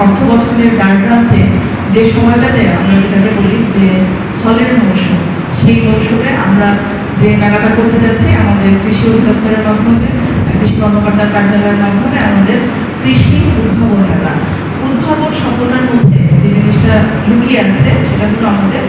অর্থ বছরের ডায়াগ্রামে যে সময়টাতে আমরা যেটাকে বলি যে ফলের মৌসুম, সেই মৌসুমে আমরা যে মেলাটা করতে যাচ্ছি আমাদের কৃষি অধিদপ্তরের মাধ্যমে, কৃষি কর্মকর্তার কার্যালয়ের মাধ্যমে আমাদের কৃষি উদ্ভাবন মেলা। উদ্ভাবন শব্দটার মধ্যে যে জিনিসটা লুকিয়ে আছে সেটা হলো আমাদের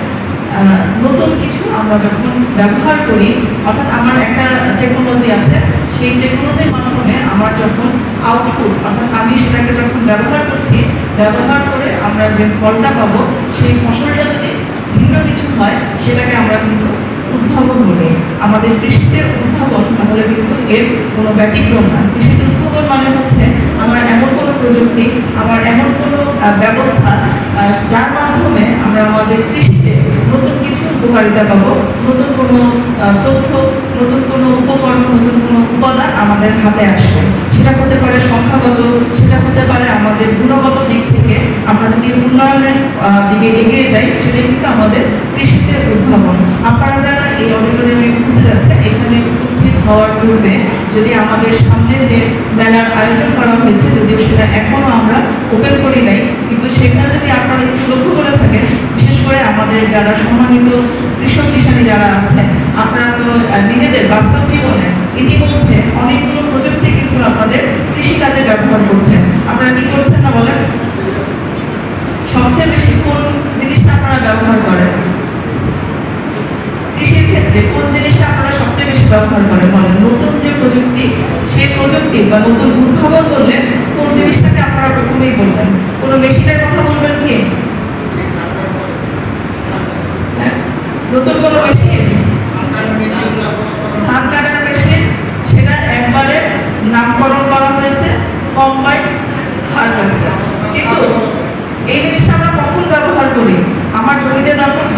নতুন কিছু আমরা যখন ব্যবহার করি, অর্থাৎ আমার একটা টেকনোলজি আছে, সেই টেকনোলজির মাধ্যমে আমার যখন আউটপুট, অর্থাৎ আমি সেটাকে যখন ব্যবহার করছি, ব্যবহার করে আমরা যে ফলটা পাবো সেই ফসলটা যদি ভিন্ন কিছু হয় সেটাকে আমরা কিন্তু উদ্ভাবন বলি। আমাদের কৃষিতে উদ্ভাবন তাহলে কিন্তু এর কোনো ব্যতিক্রম না। কৃষিতে উদ্ভাবন মানে হচ্ছে আমার এমন কোনো প্রযুক্তি, আমার এমন কোনো ব্যবস্থা যার মাধ্যমে আমরা আমাদের কৃষিতে নতুন কিছু উপকারিতা পাবো, নতুন কোনো তথ্য, নতুন কোনো উপকরণ, নতুন কোনো উপাদান আমাদের হাতে আসবে। সেটা হতে পারে সংখ্যাগত, সেটা হতে পারে আমাদের গুণগত দিক থেকে আমরা যদি উন্নয়নের দিকে এগিয়ে যাই, সেটা কিন্তু আমাদের কৃষিতে উদ্ভাবন। আপনারা যারা এই অডিটোরিয়ামে ঘুরতে যাচ্ছেন, এখানে উপস্থিত হওয়ার পূর্বে যদি আমাদের সামনে যে মেলার আয়োজন করা হয়েছে, যদিও সেটা এখনো আমরা ওপেন করি নাই, কিন্তু সেখানে যদি আপনারা একটু লক্ষ্য করে থাকেন, বিশেষ করে আমাদের যারা সম্মানিত কৃষক কিষানী যারা আছেন, আপনারা তো নিজেদের বাস্তব জীবনে ইতিমধ্যে অনেকগুলো প্রযুক্তি কিন্তু আপনাদের কৃষিকাজে ব্যবহার করছেন। আপনারা কি করছেন না বলেন? সবচেয়ে বেশি কোন জিনিসটা আপনারা ব্যবহার করেন? কৃষির ক্ষেত্রে কোন জিনিসটা আপনারা সবচেয়ে বেশি ব্যবহার করেন বলেন? নতুন যে প্রযুক্তি, সেই প্রযুক্তি বা নতুন উদ্ভাবন করলে কোন জিনিসটাকে আপনারা প্রথমেই বলবেন? কোন মেশিনের কথা বলবেন কি? নতুন কোনো মেশিন, ধান কাটার মেশিন, সেটা একবারে নামকরণ করা হয়েছে কম্বাইন হারভেস্টার। কিন্তু এই জিনিসটা আমরা কখন ব্যবহার করি? আমার জমিতে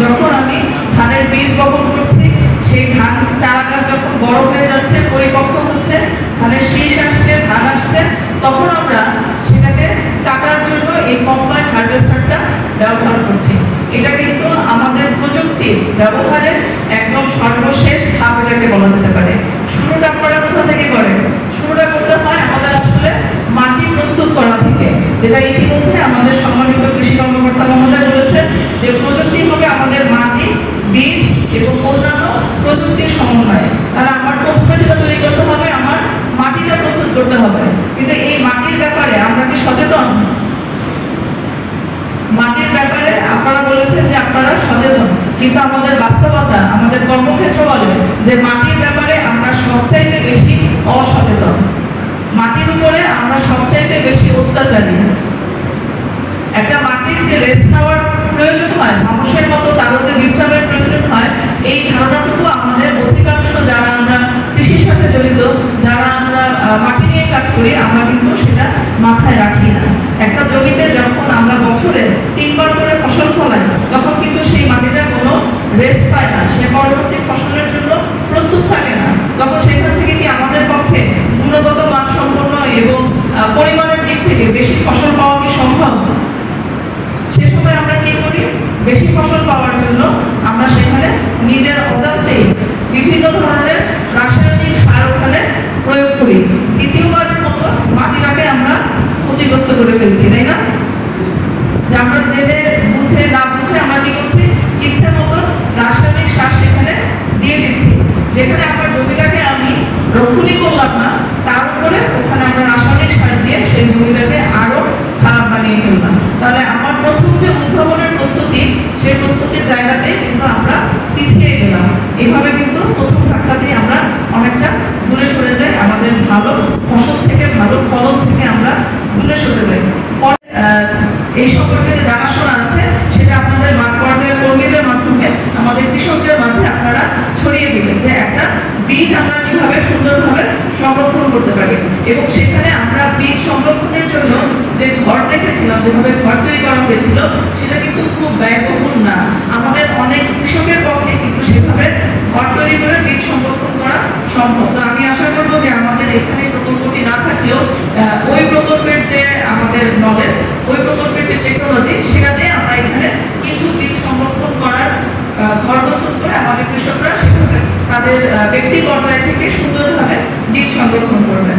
যখন আমি ধানের বীজ বপন করছি, সেই ধান চারা গাছ যখন বড় হয়ে যাচ্ছে, পরিপক্ক হচ্ছে, ধানের শীষ আসছে, ধান আসছে, তখন আমরা সেটাকে কাটার জন্য এই কম্বাইন হারভেস্টারটা ব্যবহার করছি। এটা কিন্তু আমাদের প্রযুক্তি ব্যবহারের একদম সর্বশেষ ধাপ এটাকে বলা যেতে পারে। শুরুটা আপনারা কোথা থেকে করেন? শুরুটা করতে হয় আমাদের আসলে মাটি প্রস্তুত করা থেকে, যেটা ইতিমধ্যে আমাদের সম্মানিত কৃষি কর্মকর্তা মহোদয় বলেছেন যে প্রযুক্তি হবে আমাদের মাটি, বীজ এবং অন্যান্য প্রযুক্তির সমন্বয়ে। তাহলে আমার প্রথমে যেটা তৈরি করতে হবে, আমার মাটিটা প্রস্তুত করতে হবে। কিন্তু এই মাটির ব্যাপারে আমরা কি সচেতন? মাটির ব্যাপারে আপনারা বলেছেন যে আপনারা সচেতন, কিন্তু আমাদের বাস্তবতা, আমাদের কর্মক্ষেত্র বলে যে মাটির ব্যাপারে আমরা সবচাইতে বেশি অসচেতন। মাটির উপরে আমরা সবচাইতে বেশি অত্যাচারী। একটা মাটির যে রেস্ট নেওয়ার প্রয়োজন হয়, মানুষের মতো তারও যে বিশ্রামের প্রয়োজন হয়, এই ধারণাটুকু আমাদের অধিকাংশ যারা আমরা কৃষির সাথে জড়িত, যারা আমরা মাটি নিয়ে কাজ করি, আমরা কিন্তু সেটা মাথায় রাখি না। একটা জমিতে যখন আমরা বছরে 3 বার করে ফসল ফলাই, তখন কিন্তু সেই মাটিটা কোনো রেস্ট পায় না, সে পরবর্তী ফসলের জন্য প্রস্তুত থাকে না। তখন সেখান থেকে কি আমাদের পক্ষে গুণগত মানসম্পন্ন এবং পরিমাণের দিক থেকে বেশি ফসল পাওয়া কি সম্ভব? সে সময় আমরা কি করি? বেশি ফসল পাওয়ার জন্য আমরা সেখানে নিজের অজান্তেই বিভিন্ন ধরনের রাসায়নিক সার ওখানে প্রয়োগ করি। দ্বিতীয়বারের মতো মাটিটাকে আমরা ক্ষতিগ্রস্ত করে ফেলছি, তাই না? যে আমরা জেনে বুঝে না বুঝে আমরা কি করছি? ইচ্ছে মতো রাসায়নিক সার সেখানে দিয়ে দিচ্ছি। যেখানে আমার জমিটাকে আমি রক্ষণই করলাম না, তার উপরে ওখানে আমরা রাসায়নিক সার দিয়ে সেই জমিটাকে আরো খারাপ বানিয়ে ফেললাম। তাহলে আমার প্রথম যে উদ্ভাবনের প্রস্তুতি, সেই প্রস্তুতির জায়গাতে কিন্তু আমরা পিছিয়ে গেলাম। এইভাবে কিন্তু প্রথম ধাক্কাতেই আমরা অনেকটা দূরে সরে যাই, আমাদের ভালো ফসল থেকে, ভালো ফলন থেকে আমরা দূরে সরে যাই। এই সম্পর্কে যে জানাশোনা আছে সেটা আপনাদের মাঠ পর্যায়ের কর্মীদের মাধ্যমে আমাদের কৃষকদের মাঝে আপনারা ছড়িয়ে দিবেন যে একটা বীজ আমরা কিভাবে সুন্দরভাবে সংরক্ষণ করতে পারি। এবং সেখানে আমরা বীজ সংরক্ষণের জন্য যে ঘর দেখেছিলাম, যেভাবে ঘর তৈরি করা হয়েছিল, সেটা কিন্তু খুব ব্যয়বহুল না। আমাদের অনেক কৃষকের পক্ষে কিন্তু সেভাবে ঘর তৈরি করে বীজ সংরক্ষণ করা সম্ভব। তো আমি আশা করবো যে আমাদের এখানে প্রকল্পটি না থাকলেও ওই প্রকল্পের যে আমাদের নলেজ, ওই প্রকল্পের যে টেকনোলজি, সেটাতে আমরা এখানে কিছু বীজ সংরক্ষণ করার ঘর প্রস্তুত করে আমাদের কৃষকরা সেভাবে তাদের ব্যক্তি পর্যায় থেকে সুন্দরভাবে বীজ সংরক্ষণ করবেন।